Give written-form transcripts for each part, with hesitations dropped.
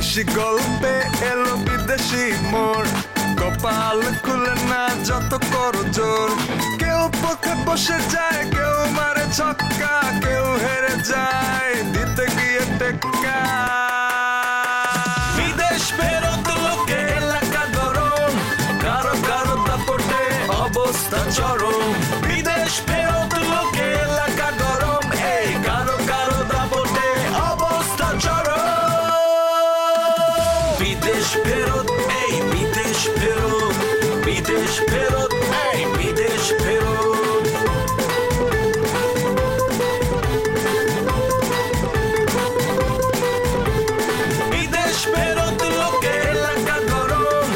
বিদেশি গল্পে এলো বিদেশি মোড়, কপাল খুলে না যত করো জোর। কেউ পথে বসে যায়, কেউ মারে ছক্কা, কেউ হেরে যায় দিতে গিয়ে টেক্কা। বিদেশ ফেরত লোকে এলাকা গরম, কারো কারো দাপটে অবস্থা চরম। বিদেশ ফেরত লোকে এলাকা গরম, এই কারো কারো দাপটে অবস্থা চরম। বিদেশ ফেরত, এই বিদেশ ফেরত, বিদেশ ফেরত, এই বিদেশ ফেরত। বিদেশ ফেরত লোকে এলাকা গরম,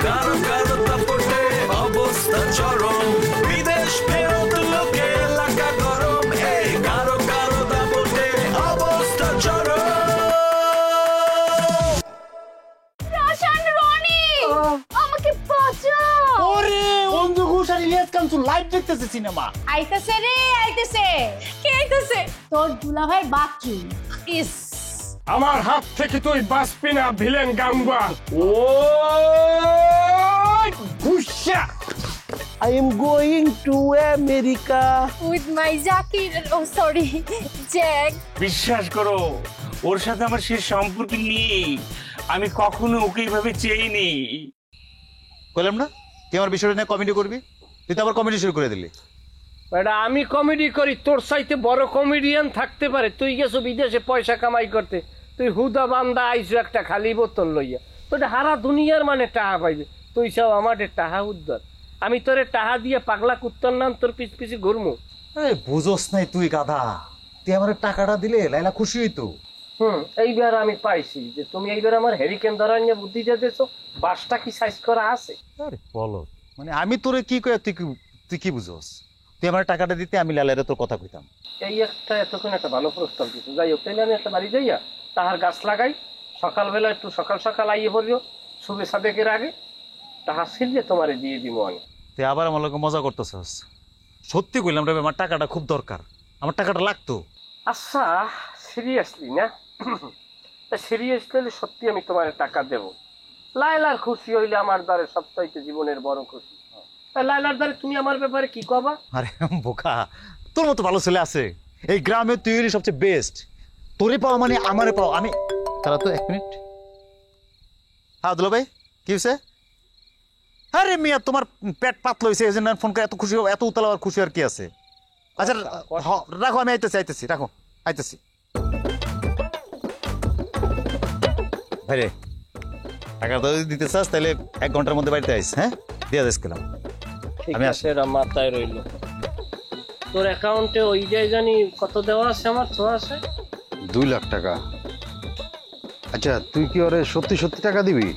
কারো কারো দাপটে অবস্থা চরম। বিদেশ ফেরত লোকে এলাকা গরম, এই কারো কারো দাপটে অবস্থা চরম। রাশান রনি আমাকে বাঁচাও। ওরে অন্ধু ঘোষ আর ইলিয়াস কাঞ্চু লাইভ দেখতেছে সিনেমা। আইতাছে রে আইতাছে। কে আইতাছে? তোর দুলাভাই বাচ্চু। ইস আমার হাত থেকে তুই বাঁচবি না ভিলেন গাম্বা। ও ঘুষা I am going to America. With my Zakir, ও সরি জ্যাক। বিশ্বাস করো, ওর সাথে আমার সে সম্পর্ক নেই। আমি কখনো ওকে এইভাবে চেইনি। বললাম না তুই আমার বিষয়টা নিয়ে কমেডি করবি, তুই তো আবার কমেডি শুরু করে দিলি। বেটা আমি কমেডি করি, তোর চাইতে বড় কমেডিয়ান থাকতে পারে। তুই গেছো বিদেশে পয়সা কামাই করতে, তুই হুদা বান্দা আইসো একটা খালি বোতল লইয়া। তোটা হারা দুনিয়ার মানে টাহা পাইবে, তুই চাও আমাদের টাহা উদ্ধার। আমি তোরে টাহা দিয়ে পাগলা কুত্তর নাম তোর পিছ পিছি ঘুরমু। আরে বুঝোস নাই তুই গাধা, তুই আমার টাকাটা দিলে লাইলা খুশি হইতো। এইবার আমি পাইছি যে তুমি এইবার আমার হেরিকেন ধরা নিয়ে বুদ্ধি দিতেছো। বাসটা কি সাইজ করা আছে? আরে বলো, মানে আমি তোরে কি কই, তুই কি বুঝোস? তুই আমার টাকাটা দিতে আমি লাইলারে তোর কথা কইতাম। এই একটা এতক্ষণ একটা ভালো প্রস্তাব দিছো। যাই হোক, তাইলে আমি একটা বাড়ি যাইয়া তাহার গাছ লাগাই, সকালবেলা একটু সকাল সকাল আইয়ে পড়িও, শুভে সাদেকের আগে তাহা ছিলিয়ে তোমারে দিয়ে দিব আমি। তুই আবার আমার লোক মজা করতেছস। সত্যি কইলাম রে, আমার টাকাটা খুব দরকার, আমার টাকাটা লাগতো। আচ্ছা সিরিয়াসলি না? সিরিয়াসলি সত্যি আমি তোমার টাকা দেব। লাইলার খুশি হইলে আমার দ্বারে সবচাইতে জীবনের বড় খুশি। লাইলার দ্বারে তুমি আমার ব্যাপারে কি কবা? আরে বোকা, তোর মতো ভালো ছেলে আছে এই গ্রামে, তুই সবচেয়ে বেস্ট। তোরে পাও মানে আমারে পাও। আমি তারা তো 1 মিনিট। হ্যাঁ দুলা ভাই, কি হয়েছে? আরে মিয়া তোমার পেট পাতলা হয়েছে এই জন্য ফোন করে এত খুশি, এত উতলা আর খুশি আর কি আছে? আচ্ছা রাখো, আমি আইতেছি, রাখো আইতেছি। ভাই রে, টাকা তো দিতে চাস তাহলে 1 ঘন্টার মধ্যে বাড়িতে আইস। হ্যাঁ দিয়ে দিস গেলাম আমি। সেটা মাথায় রইল। তোর অ্যাকাউন্টে ওই জানি কত দেওয়া আছে? আমার তো আছে 2 লাখ টাকা। আচ্ছা তুই কি ওরে সত্যি সত্যি টাকা দিবি?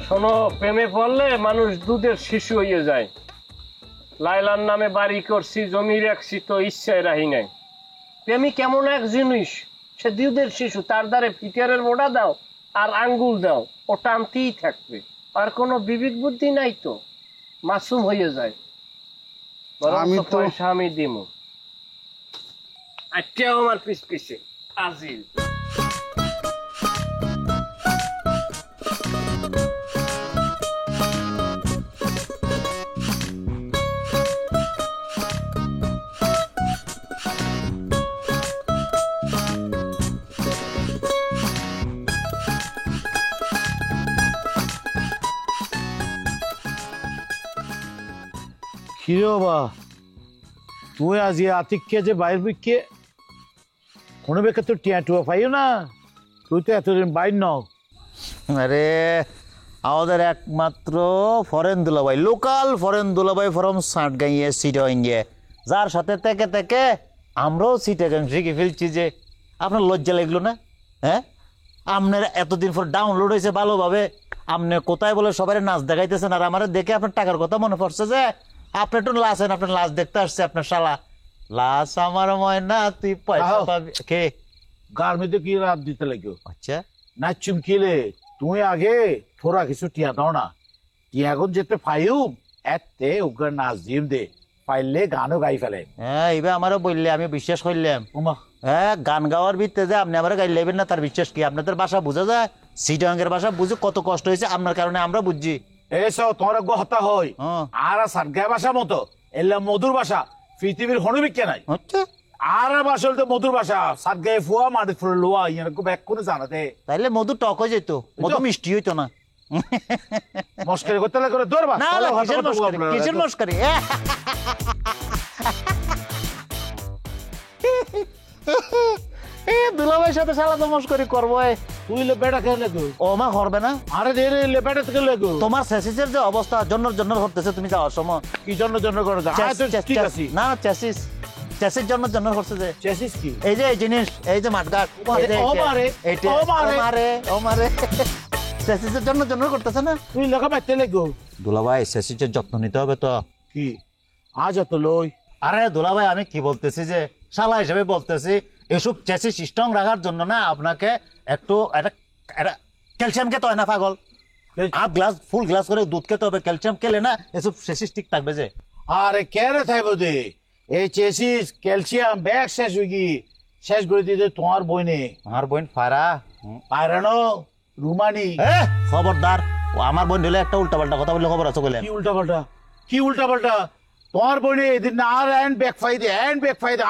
শোনো, প্রেমে পড়লে মানুষ দুধের শিশু হয়ে যায়। লাইলার নামে বাড়ি করছি, জমি রাখছি, তো ইচ্ছায় রাহি নাই। প্রেমিক কেমন এক জিনিস, সে দুধের শিশু, তার দ্বারে ফিটারের মোড়া দাও আর আঙ্গুল দাও, ও টানতেই থাকবে। আর কোনো বিবেক বুদ্ধি নাই, তো মাসুম হয়ে যায়। আমি তো পয়সা আমি দিমু, আচ্ছাও আমার পিছ পিছে আজিল। কিরে বাবা, তুই আজি আতিককে যে বাইর বিকে কোনো বেকে তো টিয়া টুয়া পাইও না, তুই তো এতদিন বাইর নও। আরে আমাদের একমাত্র ফরেন দুলাভাই, লোকাল ফরেন দুলাভাই ফরম সাঁটগাঁইয়ে সিটাগাঁইয়ে, যার সাথে থেকে থেকে আমরাও সিটাগাং শিখে ফেলছি। যে আপনার লজ্জা লাগলো না? হ্যাঁ, আপনার এতদিন পর ডাউনলোড হয়েছে ভালোভাবে, আপনি কোথায় বলে সবাই নাচ দেখাইতেছেন, আর আমার দেখে আপনার টাকার কথা মনে পড়ছে যে আপনি একটু লাচেন, আপনার লাচ দেখতে আসছে আপনার শালা। লাচ আমার ময়না, তুই পয়সা পাবি। কে গার মধ্যে কি রাত দিতে লাগো? আচ্ছা নাচুম কিলে, তুমি আগে থোড়া কিছু টিয়া দাও না। টিয়া এখন যেতে ফাইম এতে ওকে নাচ জিম দে, পাইলে গানও গাই ফেলে। হ্যাঁ এইবার আমারও বললে, আমি বিশ্বাস করলাম। ওমা হ্যাঁ, গান গাওয়ার ভিত্তিতে যে আপনি আমার গাড়ি লেবেন না তার বিশ্বাস কি? আপনাদের ভাষা বোঝা যায়, সিটাঙ্গের ভাষা বুঝে কত কষ্ট হয়েছে আপনার কারণে আমরা বুঝছি। এসব তোমার গহতা হয় হ্যাঁ। আর সারগা ভাষা মতো এলে মধুর ভাষা পৃথিবীর হনুবিজ্ঞা নাই। আচ্ছা, আর ভাষা হলে মধুর ভাষা সারগায় ফুয়া মাটি ফুলে লোয়া এরকম ব্যাক করে জানাতে তাইলে মধু টক হয়ে যেত, মধু মিষ্টি হইতো না। মস্কারি করতে করে দৌড়বা না না, কিসের মস্কারি, কিসের মস্কারি? দুলাভাইয়ের সাথে সালা তো মস্কারি করবো। তুই বেটা খেলে ও মা করবে না? আরে দে রে বেটা থেকে লেগো তোমার সেসিসের যে অবস্থা জন্য হতেছে তুমি যাওয়ার সময়। কি জন্য করে দাও ঠিক আছে না না, চেসিস জন্য হচ্ছে যে চেসিস কি এই যে এই জিনিস, এই যে মাঠঘাট, চেসিসের জন্য করতেছে না। তুই লেখা বাইতে লেগো দুলাভাই চেসিসের যত্ন নিতে হবে তো। কি আজ অত লই আরে দুলাভাই আমি কি বলতেছি যে শালা হিসেবে বলতেছি, এসব চেসিস স্ট্রং রাখার জন্য না আপনাকে একটু একটা ক্যালসিয়াম খেতে হয় না পাগল? হাফ গ্লাস ফুল গ্লাস করে দুধ খেতে হবে, ক্যালসিয়াম খেলে না এসব চেসিস ঠিক থাকবে যে। আরে কেরে থাকবো দে এই চেসিস ক্যালসিয়াম ব্যাগ শেষ হয়ে গি শেষ করে দিতে তোমার বই নেই। আমার বোন ফারা পায়রানো রুমানি খবরদার, ও আমার বোন ঢেলে একটা উল্টাপাল্টা কথা বললে খবর আছে বলে। কি উল্টা পাল্টা তোমার বইনে এদিন না আর হ্যান্ড ব্যাগ ফাইদে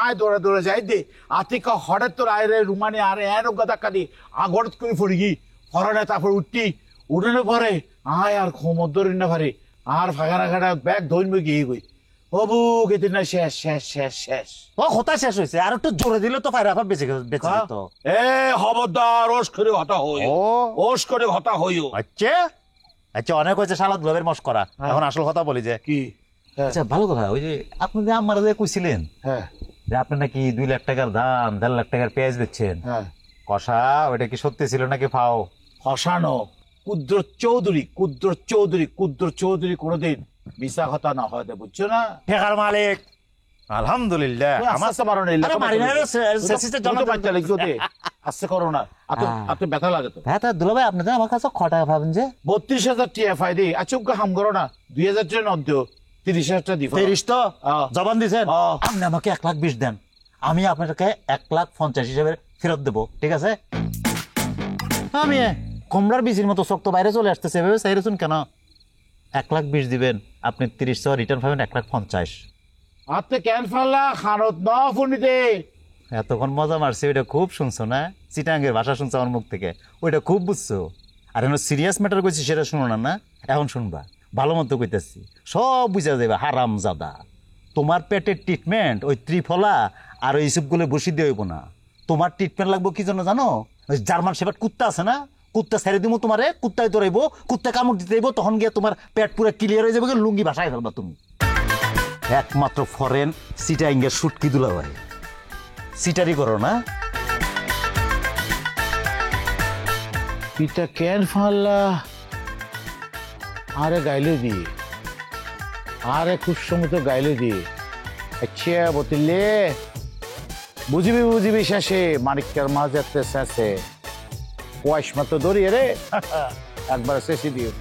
আয় দৌড়ে যাই দে আতিকা হঠাৎ তোর আয় রে রুমানি আর হ্যান্ড গদা কাদি গড়ত করে পড়ি গি হরণে তারপর উঠে পরে আয় আর খোমর ধরি না পারে আর ফাঁকা ঘাটা ব্যাগ ধরবে গিয়ে গই হবু কেদিন না শেষ ও হতা শেষ হয়েছে, আর একটু জোরে দিলে তো ফায়রা বেঁচে যেত। এ খবরদার ওস করে হতা হইও আচ্ছা অনেক হয়েছে শালা দুলাবের মস্করা, এখন আসল কথা বলি যে কি আচ্ছা ভালো কথা, ওই যে আপনি যে আমার যে কইছিলেন হ্যাঁ যে আপনি নাকি 2 লাখ টাকার ধান 1.5 লাখ টাকার পেঁয়াজ বেচছেন, হ্যাঁ কষা ওইটা কি সত্যি ছিল নাকি ফাও? ফসানো কুদ্র চৌধুরী কোনোদিন মিশা কথা না হয় বুঝছো না? ঠেকার মালিক আলহামদুলিল্লাহ। আমার আস্তে করো না আপনি ব্যথা লাগে তো। হ্যাঁ তা দুলাভাই আপনি তো আমার কাছে খটা ভাবেন যে 32,000 টিএফআই দি আচ্ছা হাম করো না 2,000 টাকা নদ দিও 30,000 দিব 30 তো জবান দিছেন, আপনি আমাকে 1,20,000 দেন, আমি আপনাকে 1,50,000 হিসেবে ফেরত দেবো, ঠিক আছে? আমি কোমরার বিচির মতো শক্ত বাইরে চলে আসতেছে, এভাবে চাইরেছুন কেন? 1,20,000 দিবেন, আপনি 30 রিটার্ন পাবেন 1,50,000। আপনি কেন ফাল্লা খানত ন ফোনিতে এতক্ষণ মজা মারছি, ওইটা খুব শুনছো না? চিটাঙ্গের ভাষা শুনছো আমার মুখ থেকে, ওইটা খুব বুঝছো। আর এখন সিরিয়াস ম্যাটার কইছি সেটা শুনো না, এখন শুনবা, ভালো মতো কইতেছি, সব বুঝা যাবে। হারাম জাদা, তোমার পেটের ট্রিটমেন্ট ওই ত্রিফলা আর ওই সবগুলো বসি দিয়ে হইব না। তোমার ট্রিটমেন্ট লাগবো কি জন্য জানো? ওই জার্মান শেফার্ড কুত্তা আছে না, কুত্তা ছেড়ে দিব তোমারে, কুত্তায় দৌড়াইবো, কুত্তা কামড় দিতে যাইব, তখন গিয়ে তোমার পেট পুরো ক্লিয়ার হয়ে যাবে, লুঙ্গি ভাষায় ফেলবা তুমি। একমাত্র ফরেন সিটাইঙ্গের শুটকি দুলাভাই, সিটারি করো না? পিতা কেন ফাল্লা আরে গাইলে দিয়ে আরে খুব সময় তো গাইলে দিয়ে আচ্ছা বতিলে বুঝিবি শেষে মানিকের মাঝ যাতে শেষে পয়স মতো দৌড়িয়ে রে একবার শেষে দিও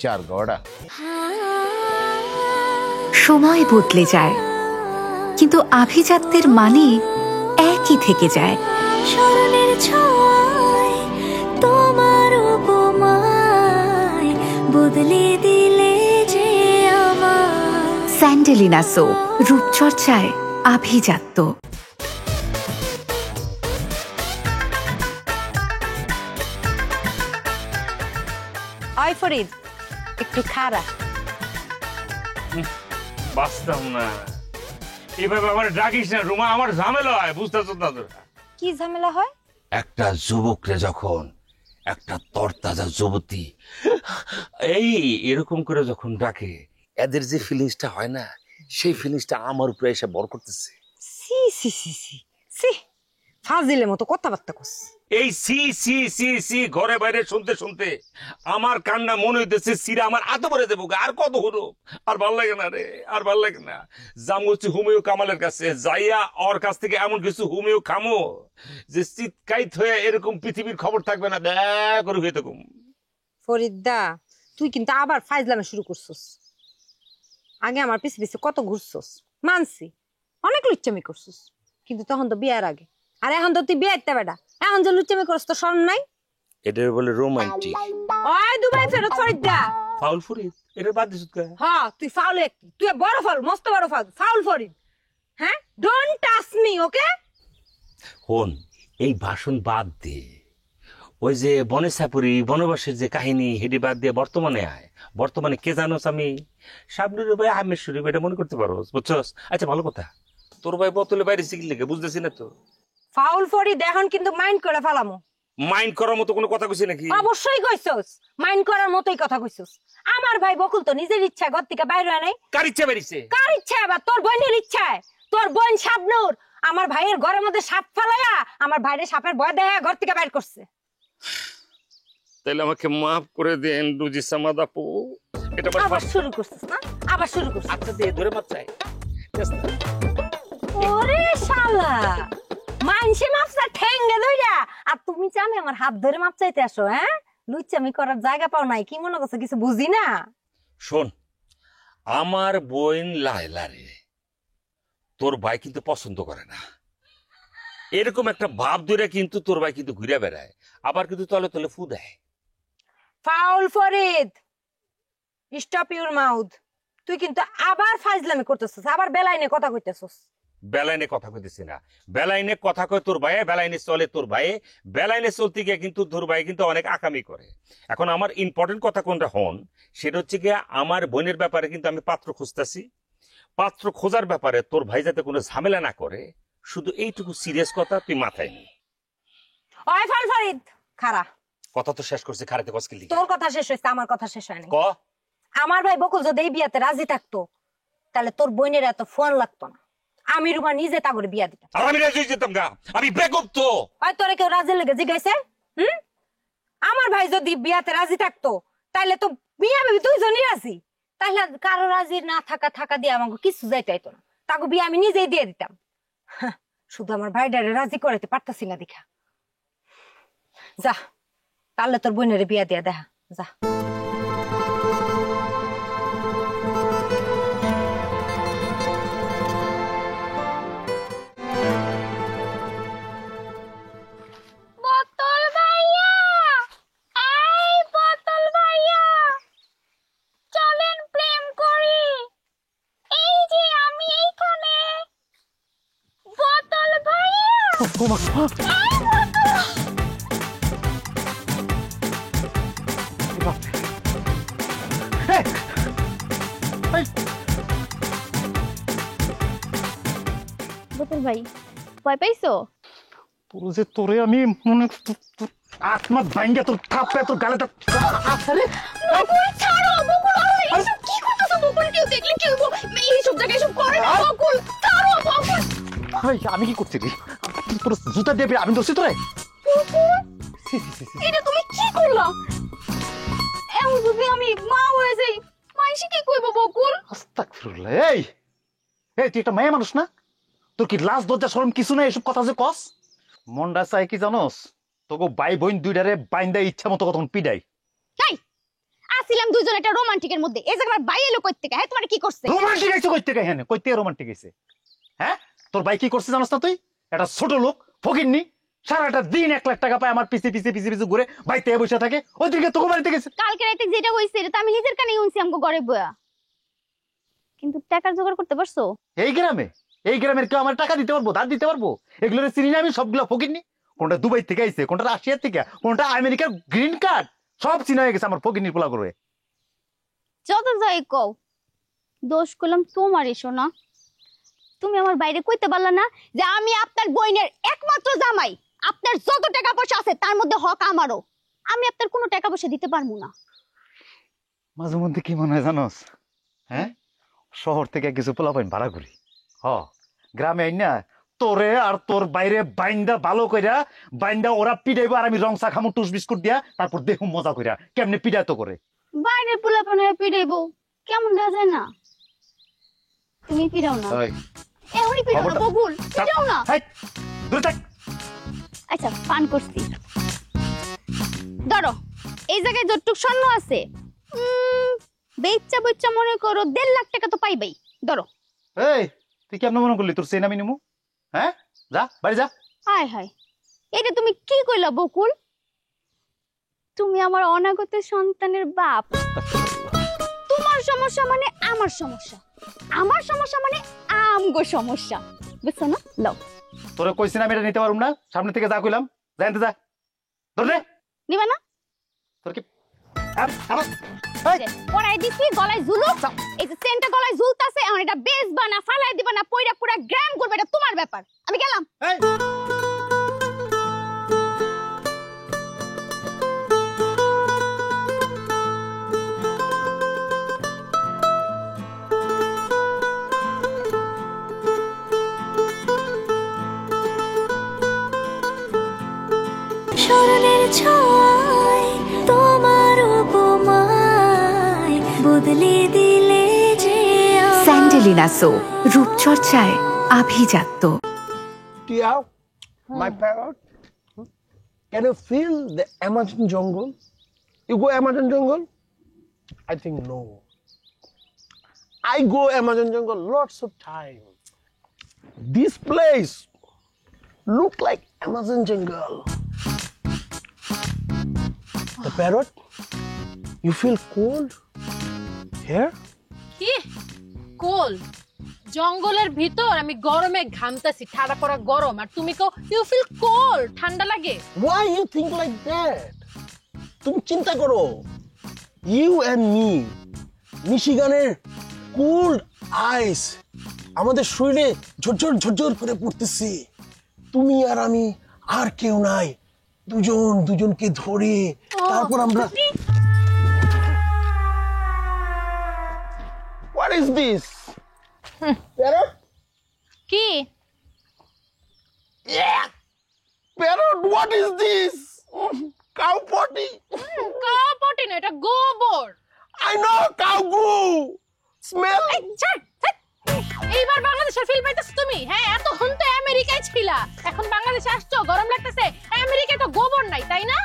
4 গড়া। সময় বদলে যায় কিন্তু আভিজাত্যের মানে একই থেকে যায়। স্মরণের ছোঁয়ায় তোমার উপমায় বদলে দিলে যে আমার। স্যান্ডেলিনা সো, রূপচর্চায় আভিজাত্য। আই ফরিদ একটু খারা বাঁচতাম না এভাবে আমার ডাকিস না রুমা, আমার ঝামেলা হয়, বুঝতেছ না তো? কি ঝামেলা হয়? একটা যুবকরে যখন একটা তরতাজা যুবতী এরকম করে যখন ডাকে, এদের যে ফিলিংসটা হয় না, সেই ফিলিংসটা আমার উপরে এসে বর করতেছে। সি সি সি সি সি ফাজিলের মতো কথাবার্তা করছ। এই সি সি সি সি ঘরে বাইরে শুনতে শুনতে আমার কান্না মনে হইতেছে সিরা আমার আতো ভরে দেবো। আর কত হলো, আর ভাল লাগে না রে, আর ভাল লাগে না। যাম হচ্ছে হুমেও কামালের কাছে, যাইয়া ওর কাছ থেকে এমন কিছু হুমেও খামো যে চিৎকাইত হয়ে এরকম পৃথিবীর খবর থাকবে না, দেখ করে হয়ে থাকুম। ফরিদা তুই কিন্তু আবার ফাইজলামে শুরু করছস। আগে আমার পিছে পিছে কত ঘুরছস, মানছি অনেক লুচ্চামি করছস, কিন্তু তখন তো বিয়ার আগে আর এখন তো তুই বিয়ে দিতে বেটা, এখন যে লুচ্চামি করছ তো শরম নাই? এটা বলে রোমান্টিক। ওই দুবাই ফেরত ফরিদ দা। ফাউল ফরিদ এটা বাদ দিছ কা? হ্যাঁ তুই ফাউল একটি, তুই বড় ফাউল, মস্ত বড় ফাউল, ফাউল ফরিদ। হ্যাঁ, ডোন্ট টাচ মি, ওকে? হন, এই ভাষণ বাদ দে। ওই যে বনেসাপুরি বনবাসের যে কাহিনী হেডি বাদ দিয়ে বর্তমানে আয়। বর্তমানে কে জানোস? আমি শাবনুর ভাই আহমেদ শরীফ, এটা মনে করতে পারো, বুঝছস? আচ্ছা ভালো কথা, তোর ভাই বোতলে বাইরে সিগিল লেগে বুঝতেছি না তো। ফাউল ফরিদ এখন কিন্তু মাইন্ড করে ফেলামো। মাইন্ড করার মতো কোনো কথা কইছি নাকি? অবশ্যই কইছস, মাইন্ড করার মতোই কথা কইছস। আমার ভাই বকুল তো নিজের ইচ্ছা ঘর থেকে বাইরে হয় নাই। কার ইচ্ছা বেরিয়েছে? কার ইচ্ছা? আবার তোর বোনের ইচ্ছায়। তোর বোন শাবনুর আমার ভাইয়ের ঘরের মধ্যে সাপ ফালাইয়া আমার ভাইরে সাপের ভয় দেখায় ঘর থেকে বাইর করছে। তাহলে আমাকে মাফ করে দেন রুজি সামাদ আপু। এটা আবার শুরু করছিস না? আবার শুরু করছিস? আচ্ছা দে, ধরে মাপ চাই। ওরে শালা, মানসি মাপসা ঠেঙ্গে ধইরা আর তুমি জানে আমার হাত ধরে মাপ চাইতে আসো? হ্যাঁ, লুচ্চামি করার জায়গা পাও নাই, কি মনে করছো কিছু বুঝি না? শোন, আমার বোন লায়লা রে তোর ভাই কিন্তু পছন্দ করে না। এরকম একটা ভাব ধরে কিন্তু তোর ভাই কিন্তু ঘুরে বেড়ায়, আবার কিন্তু তলে তলে ফু দেয়। Foul Farid, stop your mouth. তুই কিন্তু আবার ফাজলামি করতেছিস, আবার বেলাইনে কথা কইতেছিস। বেলাইনে কথা কইতেছি না, বেলাইনে কথা কয় তোর ভাই, বেলাইনে চলে তোর ভাই। বেলাইনে চলতে গিয়ে কিন্তু তোর ভাই কিন্তু অনেক আকামি করে। এখন আমার ইম্পর্টেন্ট কথা কোনটা হন, সেটা হচ্ছে গিয়ে আমার বোনের ব্যাপারে কিন্তু আমি পাত্র খুঁজতেছি। পাত্র খোঁজার ব্যাপারে তোর ভাই যাতে কোনো ঝামেলা না করে, শুধু এইটুকু সিরিয়াস কথা তুই মাথায় নি। ওই ফাউল ফরিদ খারা, কথা তো শেষ করছি, খারাতে কসকিলি। তোর কথা শেষ হয়েছে, আমার কথা শেষ হয়নি। ক, আমার ভাই বকুল যদি এই বিয়াতে রাজি থাকতো তাহলে তোর বোনের এত ফোন লাগতো না, আমি রুমা নিজে তা করে বিয়া দিতাম। আর আমি রাজি যেতাম গা, আমি বেকুব তো। ওই তোরে কেউ রাজি লেগে জিগাইছে? আমার ভাই যদি বিয়াতে রাজি থাকতো তাহলে তো বিয়া ভাবি দুইজনই রাজি, তাহলে কারো রাজি না থাকা দিয়ে আমাকে কিছু যাইতে হইতো না, তাকে বিয়া আমি নিজেই দিয়ে দিতাম। শুধু আমার ভাইডারে রাজি করাইতে পারতাছি না দেখা। যা, তাহলে তোর বোনের বিয়া দিয়া দেখা যা। বোতল ভাইয়া, এই বোতল ভাইয়া, চলেন প্রেম করি। এই যে আমি এইখানে। বোতল ভাইয়া, এই বোতল। বোতল ভাই, ভয় পাইছো? পুরো যে তোরে আমি মনে আত্মা ভাঙ্গে তোর থাপড়ে তোর গালেটা। আরে বকুল ছাড়ো, বকুল এইসব কি করতেছো? বকুল কেউ দেখলে কি হইব? এইসব জায়গায় এসব করে না বকুল, ছাড়ো বকুল। আমি কি করছি রে? তোর জুতা দিয়ে আমি দোষী তোরে? এটা তুমি কি করলা? এমন যদি আমি মা হয়ে যাই, মাইসি কি কইব বকুল? আস্তাগফিরুল্লাহ। এই এই তুই একটা মেয়ে মানুষ না? তোর কি লাজ লজ্জা শরম কিছু না? এসব কথা যে কস, মনটা চাই কি জানোস? তোকে ভাই বোন দুইটারে বাইন্দা ইচ্ছা মতো কতক্ষণ পিডাই। তাই আসিলাম দুইজন একটা রোমান্টিকের মধ্যে, এই জায়গায় ভাই এলো কই থেকে? হ্যাঁ, তোমার কি করছে? রোমান্টিক আইছে কই থেকে? হ্যাঁ, কই থেকে রোমান্টিক আইছে? হ্যাঁ, তোর ভাই কি করছে জানোস না তুই? একটা ছোট লোক ফকিরনি, সারাটা দিন 1 লাখ টাকা পায়, আমার পিছে পিছে পিছে পিছে ঘুরে বাইতে বসে থাকে। ওইদিকে তোকে বাড়িতে গেছে। কালকে রাতে যেটা হইছে এটা তো আমি নিজের কানে শুনছি আমগো ঘরে বয়া। কিন্তু টাকার জোগাড় করতে পারছো? এই গ্রামের কেউ আমার টাকা দিতে পারবো, ধার দিতে পারবো? এগুলো চিনি না আমি, সবগুলো ফকিরনি। কোনটা দুবাই থেকে আইছে, কোনটা রাশিয়া থেকে, কোনটা আমেরিকার গ্রিন কার্ড, সব চিনা হয়ে গেছে আমার ফকিরনির পোলা করে। যত যাই কও, দোষ করলাম তোমার এসো না। তুমি আমার বাইরে কইতে পারলা না যে আমি আপনার বোনের একমাত্র জামাই, আপনার যত টাকা পয়সা আছে তার মধ্যে হক আমারও, আমি আপনার কোনো টাকা পয়সা দিতে পারবো না। মাঝে মধ্যে কি মনে হয় জানোস? হ্যাঁ, শহর থেকে কিছু পোলাপাইন ভাড়া করি, গ্রামে আই না তোরে আর তোর বাইরে বাইন্দা ভালো কইরা বাইন্দা ওরা পিডাইবো, আর আমি রং চা খামু টুস বিস্কুট দিয়া, তারপর দেখুন মজা কইরা কেমনে পিডা তো করে। বাইরে পোলাপানে পিড়াইবো কেমন দেখা যায় না? তুমি পিড়াও না, এমনই পিড়াও না বকুল, পিড়াও না। আচ্ছা, পান করছি, ধরো এই জায়গায় যতটুক স্বর্ণ আছে, বেচ্চা বেচ্চা মনে করো 1.5 লাখ টাকা তো পাইবাই, ধরো। এই তুই কেমন মনে করলি তোর চেন আমি নিমু? হ্যাঁ, যা বাড়ি যা, হায় হায়, এটা তুমি কি কইলা বকুল? তুমি আমার অনাগত সন্তানের বাপ। তোমার সমস্যা মানে আমার সমস্যা, আমার সমস্যা মানে আমগো সমস্যা, বুঝছো না? লও। তোরে কইছি না আমি এটা নিতে পারুম না, সামনে থেকে যা কইলাম জানতে যা। ধরে নিবা না? তোর কি পড়াই দিছি গলায় ঝুলুক, এই যে সেন্টটা গলায় ঝুলতাছে, এখন এটা বেচবা না ফালাই দিবা না পয়রা পুরা গ্রাম করবে, এটা তোমার ব্যাপার। আমি গেলাম। স্মরণের ছোঁয়ায় তোমার উপমায় বদলে দিলে যে স্যান্ডেলিনা সো, রূপচর্চায় আভিজাত্য। Tia, my parrot, can you feel the Amazon jungle? You go Amazon jungle? I think no. I go Amazon jungle lots of time. This place look like Amazon jungle. The parrot, you feel cold here? কি কোল জঙ্গলের ভিতর আমি গরমে ঘামতাছি, ঠাড়া পড়া গরম, আর তুমি কো you feel cold, ঠান্ডা লাগে। Why you think like that? তুমি চিন্তা করো, you and me, মিশিগানের কোল্ড আইস আমাদের শরীরে ঝরঝর ঝরঝর করে পড়তেছে। তুমি আর আমি আর কেউ নাই, দুজন দুজনকে ধরে তারপর আমরা What is this? Parrot? কি Yeah. Parrot, what is this? Cow potty. কাপটি না, এটা গোবর। I know cow goo. Smell. এইবার বাংলাদেশের ফিল পাইতেছো তুমি? হ্যাঁ, এতক্ষণ তো আমেরিকায় ছিলা, এখন বাংলাদেশে আসছো, গরম লাগতেছে। আমেরিকায় তো গোবর নাই, তাই না?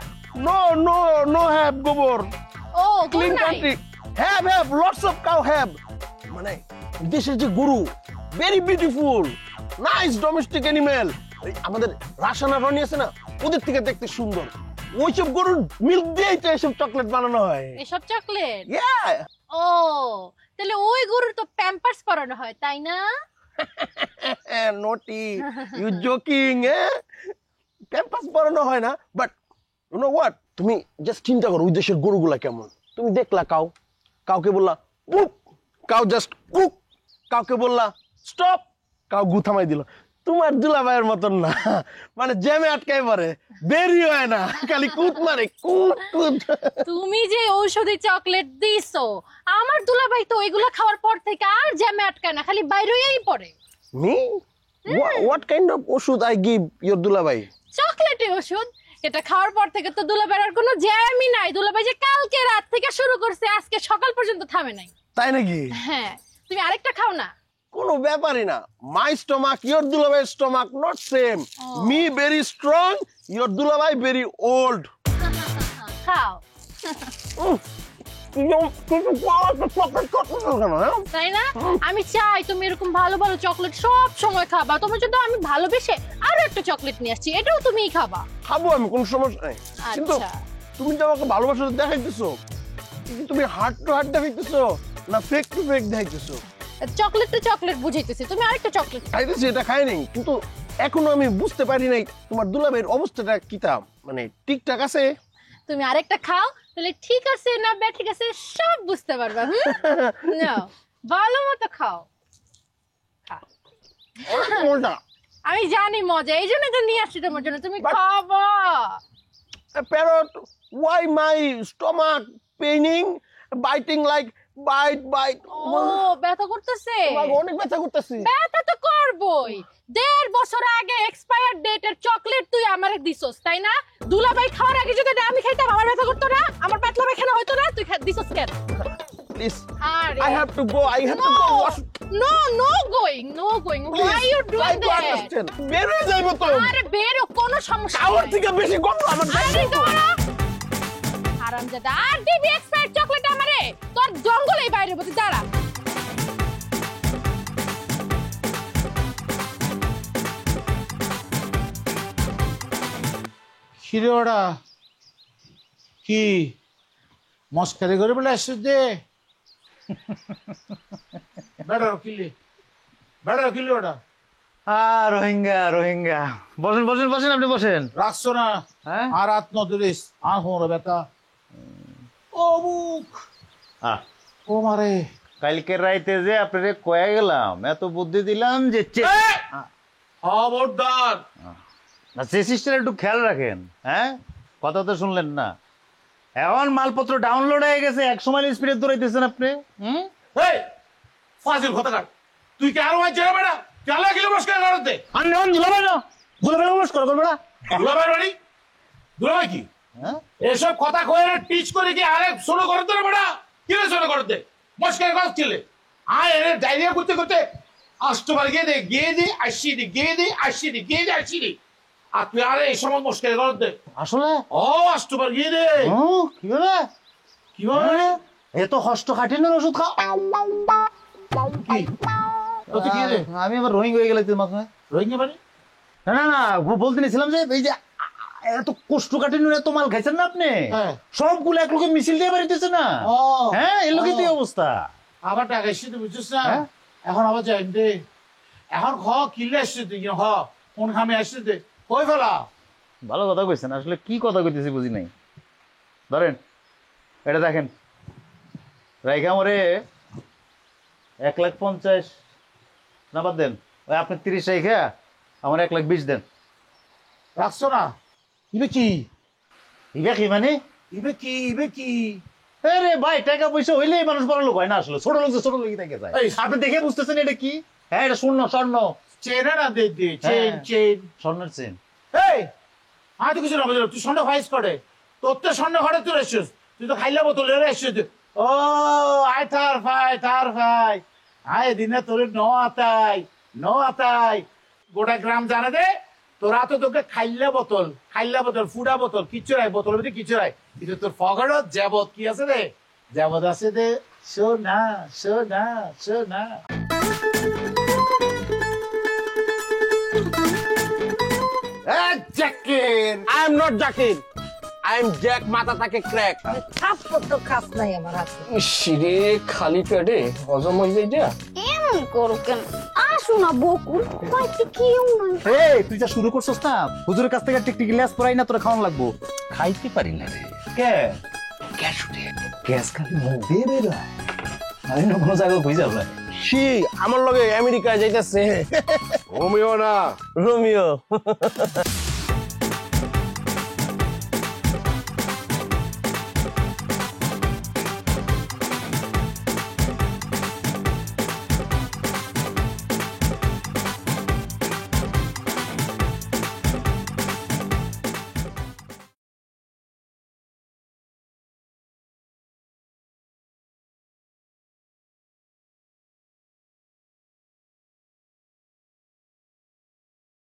No have gobor. O Clean গোবর নাই। country. Have lots of cow have. মানে দেশের যে গরু very beautiful, nice domestic animal. আমাদের রাসায়নিক রানী আছে না, ওদের থেকে দেখতে সুন্দর। ওইসব গরুর মিল্ক দিয়েই তো এসব চকলেট বানানো হয়। এসব চকলেট? Yeah. ও তাহলে ওই গরুর তো প্যাম্পার্স পরানো হয়, তাই না? Naughty. You joking, eh? Pampers পরানো হয় না, but you know what? তুমি জাস্ট চিন্তা করো ওই দেশের গরুগুলা কেমন। তুমি দেখলা কাউকে বললা বুক, কাউ জাস্ট কুক, কাউকে বললা স্টপ, কাউ গু থামাই দিল। তোমার দুলাভাইয়ের মতন না, মানে জ্যামে আটকাই পারে, বেরি হয় না, খালি কুত মারে, কুত। তুমি যে ঔষধি চকলেট দিছো, আমার দুলাভাই তো এগুলা খাওয়ার পর থেকে আর জ্যামে আটকায় না, খালি বাইরেই পড়ে। মি what kind of ওষুধ I give your দুলাভাই? চকলেটের ওষুধ। এটা খাওয়ার পর থেকে তো দুলাভাইয়ের আর কোনো জ্যামই নাই। দুলাভাই যে কালকে রাত থেকে শুরু করছে, আজকে সকাল পর্যন্ত থামে নাই। তাই নাকি? হ্যাঁ, তুমি আরেকটা খাও না। কোনো ব্যাপারই না। মাই স্টমাক, ইয়োর দুলাভাই stomach not same. Me very strong, your দুলাভাই ভেরি ওল্ড। খাও। তাই না? আমি চাই তুমি এরকম ভালো ভালো চকলেট সব সময় খাবা। তোমার জন্য আমি ভালোবেসে আরো একটা চকলেট নিয়ে আসছি, এটাও তুমিই খাবা। খাবো আমি, কোনো সমস্যা নাই। কিন্তু তুমি যে আমাকে ভালোবাসা দেখাইতেছো, তুমি হার্ট টু হার্ট দেখাইতেছো না ফেক টু ফেক দেখাইতেছো? চকলেট তো চকলেট বুঝাইতেছি, তুমি আরেকটা চকলেট খাইতেছি, এটা খাই নাই, কিন্তু এখনো আমি বুঝতে পারি নাই তোমার দুলাভাইয়ের অবস্থাটা কিতা, মানে ঠিকঠাক আছে? তুমি আরেকটা খাও, তাহলে ঠিক আছে না বে ঠিক আছে সব বুঝতে পারবা। নাও ভালো মতো খাও। আমি জানি মজা, এই জন্য তো নিয়ে আসছি তোমার জন্য, তুমি খাবা। Parrot, why my stomach paining, biting like bite? ও ব্যথা করতেছে? অনেক ব্যথা করতেছে। ব্যথা তো করবই। 1.5 বছর আগে এক্সপায়ার ডেটের চকলেট তুই আমারে দিছস, তাই না? দুলাভাই খাওয়ার আগে যদি আমি খাইতাম আমার ব্যথা করতো না, আমার পাতলা পায়খানা হইতো না, তুই দিছস কেন? Please, আরে I have to go. No going. Why you doing that? বের হয়ে যাইবো তো। আরে বেরো, কোনো সমস্যা নাই। খাওয়ার থেকে বেশি গন্ধ আমার। আরে দাঁড়া। হারামজাদা, আর দিবি এক্সপায়ার চকলেট আমারে? তোর জঙ্গলেই বাইরে বসে দাঁড়া। কিরে ওরা কি মস্কারি করে বলে আসছিস দে বেড়া কিলি ওটা রোহিঙ্গা রোহিঙ্গা বসেন বসেন বসেন, আপনি বসেন। রাখছো না হ্যাঁ আর রাত নদুরিস আর হোমরা ব্যথা ও বুক ও মারে কালকে রাইতে যে আপনারে কয়ে গেলাম, এত বুদ্ধি দিলাম যে খবরদার সে সিস্টেম একটু খেয়াল রাখেন। হ্যাঁ কথা তো শুনলেন না, এখন মালপত্র ডাউনলোড হয়ে গেছে, 100 মাইল স্পিডে দৌড়াইতেছেন আপনি। এই ফাজিল কথাকার, তুই কি আরো আইছ বেড়া চালা কিলো মস্কার করতে আর নন দুলাভাই না দুলাভাই নমস্কার করবে না দুলাভাই বাড়ি দুলাভাই কি এসব কথা কয়ে টিচ করে কি আরে শোনো করতে না বেড়া কি রে শোনো করতে মস্কার করছিলে আয় এর ডায়রিয়া করতে করতে আষ্টবার গিয়ে দে আসি দি আর তুই আরে এই সময় মস্কার করতে আসলে ও আষ্টবার গিয়ে দে কিভাবে কিভাবে এত হস্ত খাটিনের ওষুধ খাও কি তোতে কি রে আমি আবার রোহিঙ্গা হয়ে গেলে মাথায় রোহিঙ্গা মানে না না না বলতে নিছিলাম যে এই যে এত কষ্ট কাটিনের এত মাল খাইছেন না আপনি, সবগুলো এক লোকে মিছিল দিয়ে বাড়িতেছে না। হ্যাঁ এর লোকে তুই অবস্থা আবার টাকা এসে তুই বুঝছিস না এখন আবার যাই দে এখন কিনলে আসছে তুই কোন খামে আসছে দে কই ফেলা ভালো কথা কইছেন, আসলে কি কথা কইতেছি বুঝি নাই। ধরেন এটা দেখেন, রাইখা মরে 1,50,000 না বাদ দেন, ওই আপনি 30 রাইখা আমার 1,20,000 দেন। রাখছো না ইবে কি মানে ইবে কি আরে ভাই টাকা পয়সা হইলে মানুষ বড় লোক হয় না, আসলে ছোট লোক যে ছোট লোকই থেকে যায়। আপনি দেখে বুঝতেছেন এটা কি? হ্যাঁ এটা স্বর্ণ স্বর্ণ চেন না দে চেন স্বর্ণের চেন। এই আমি তো কিছু না বুঝলাম, তুই স্বর্ণ খাইস করে তোর তো স্বর্ণ ঘরে তুই এসছিস, তুই তো খাইলে বোতল এসছিস। ও আয় থার ভাই আয় দিনে তোর ন আতাই গোটা গ্রাম জানে দে তোরা তো তোকে খাইলে বোতল ফুডা বোতল কিচ্ছু নাই, বোতলের মধ্যে কিচ্ছু নাই, কিন্তু তোর পকেটত যাবত কি আছে রে, যাবত আছে দে সোনা সোনা সোনা। Zakir I am not Zakir, I am Jack মাথা থাকে ক্র্যাক। থাপ্পড় তো খাস নাই আমার হাতে। শিরে খালি পেটে হজম হয়ে যায় যা। এমন করো কেন? আসো না বকুল, কইতে কেউ নাই। এই তুই যা শুরু করছস না, হুজুরের কাছ থেকে টিকটিকি লেস পরাই না তোরা খাওয়ান লাগবো। খাইতে পারি না রে। কে গ্যাস উঠে গ্যাস খালি মুখ দিয়ে বের হয়, আমি না কোনো জায়গায় বুঝে যাবো। সি আমার লগে আমেরিকা যাইতেছে রোমিও না রোমিও